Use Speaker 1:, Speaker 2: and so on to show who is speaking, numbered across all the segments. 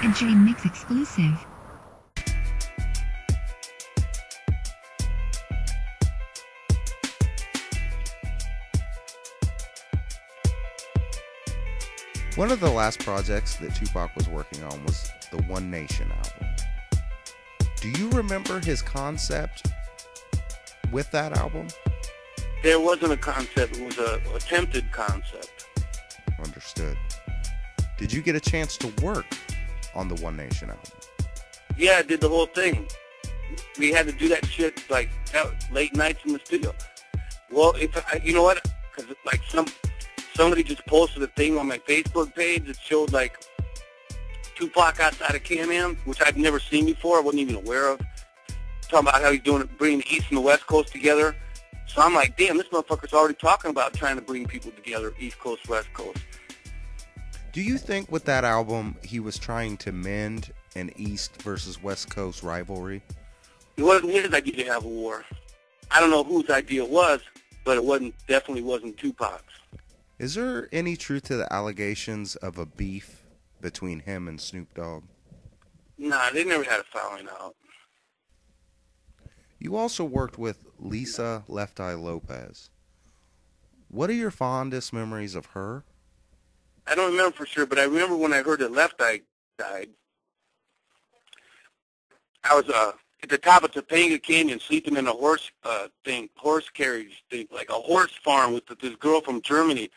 Speaker 1: A J-Mix exclusive.
Speaker 2: One of the last projects that Tupac was working on was the One Nation album. Do you remember his concept with that album?
Speaker 3: There wasn't a concept. It was an attempted concept.
Speaker 2: Understood. Did you get a chance to work on the One Nation album?
Speaker 3: Yeah, I did the whole thing. We had to do that shit like late nights in the studio. Well, you know what? Because like somebody just posted a thing on my Facebook page that showed like Tupac outside of Can-Am, which I'd never seen before. I wasn't even aware of. Talking about how he's doing it, bringing the East and the West Coast together. So I'm like, damn, this motherfucker's already talking about trying to bring people together, East Coast, West Coast.
Speaker 2: Do you think with that album he was trying to mend an East versus West Coast rivalry?
Speaker 3: It wasn't his idea to have a war. I don't know whose idea it was, but it definitely wasn't Tupac's.
Speaker 2: Is there any truth to the allegations of a beef between him and Snoop Dogg?
Speaker 3: Nah, they never had a falling out.
Speaker 2: You also worked with Lisa Left Eye Lopez. What are your fondest memories of her?
Speaker 3: I don't remember for sure, but I remember when I heard that Left Eye died. I was at the top of Topanga Canyon sleeping in a horse carriage thing, like a horse farm with this girl from Germany.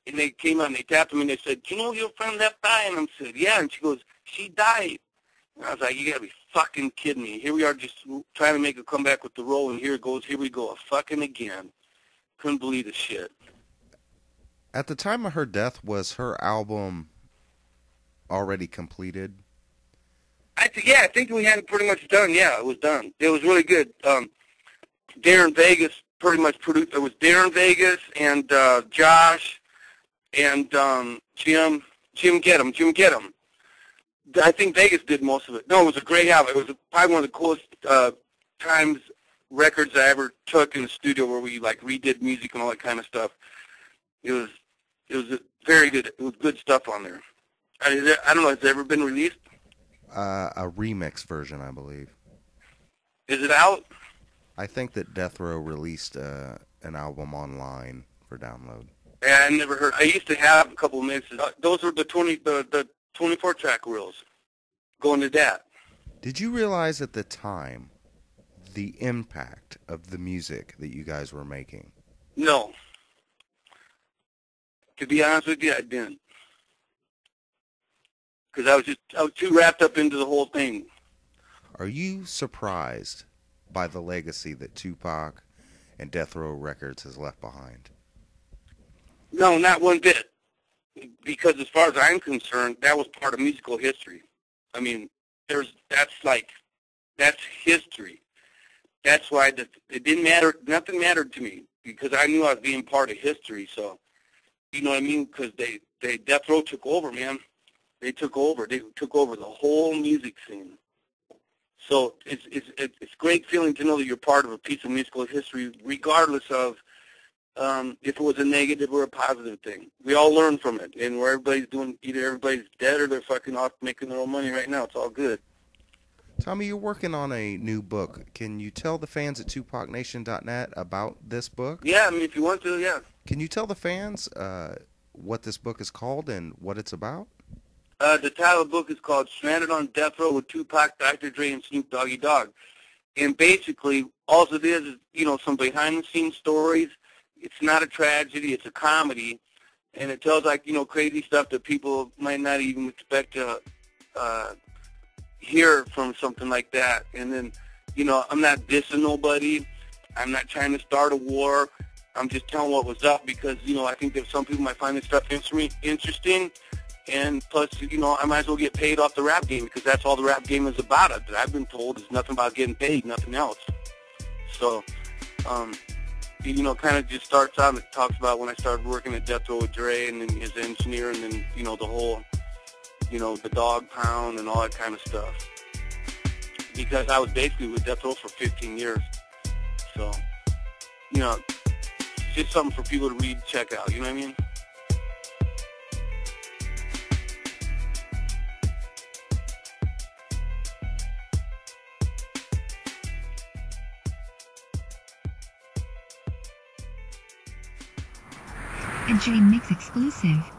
Speaker 3: And they came out and they tapped me and they said, "Do you know your friend Left Eye?" And I said, "Yeah." And she goes, "She died." And I was like, "You gotta be fucking kidding me. Here we are just trying to make a comeback with the role, and here we go, fucking again." Couldn't believe the shit.
Speaker 2: At the time of her death, was her album already completed?
Speaker 3: I think we had it pretty much done. Yeah, it was done. It was really good. Darren Vegas pretty much produced. It was Darren Vegas and Josh and Jim Gedham. I think Vegas did most of it. No, it was a great album. It was probably one of the coolest times records I ever took in the studio, where we like redid music and all that kind of stuff. It was very good. It was good stuff on there. I don't know. Has it ever been released?
Speaker 2: A remix version, I believe.
Speaker 3: Is it out?
Speaker 2: I think that Death Row released an album online for download.
Speaker 3: Yeah, I never heard. I used to have a couple of mixes. Those were the 24-track reels. Going to that.
Speaker 2: Did you realize at the time the impact of the music that you guys were making?
Speaker 3: No. To be honest with you, I didn't. Because I was too wrapped up into the whole thing.
Speaker 2: Are you surprised by the legacy that Tupac and Death Row Records has left behind?
Speaker 3: No, not one bit. Because as far as I'm concerned, that was part of musical history. I mean, that's history. That's why it didn't matter. Nothing mattered to me, because I knew I was being part of history. So, you know what I mean? Because Death Row took over, man. They took over. They took over the whole music scene. So it's a great feeling to know that you're part of a piece of musical history, regardless of if it was a negative or a positive thing. We all learn from it, and where either everybody's dead or they're fucking off making their own money right now. It's all good.
Speaker 2: Tommy, you're working on a new book. Can you tell the fans at TupacNation.net about this book?
Speaker 3: Yeah, I mean, if you want to, yeah.
Speaker 2: Can you tell the fans what this book is called and what it's about?
Speaker 3: The title of the book is called Stranded on Death Row with Tupac, Dr. Dre, and Snoop Doggy Dogg. And basically, all it is, some behind-the-scenes stories. It's not a tragedy. It's a comedy. And it tells, crazy stuff that people might not even expect to hear from something like that. And then, I'm not dissing nobody. I'm not trying to start a war. I'm just telling what was up because, I think that some people might find this stuff interesting. And plus, I might as well get paid off the rap game, because that's all the rap game is about. That I've been told is nothing about getting paid, nothing else. So, kind of just starts out and it talks about when I started working at Death Row with Dre and then his engineer and then, the whole, the dog pound and all that kind of stuff. Because I was basically with Death Row for 15 years. So, it's just something for people to read, check out, you know what I mean?
Speaker 1: A J Mix exclusive.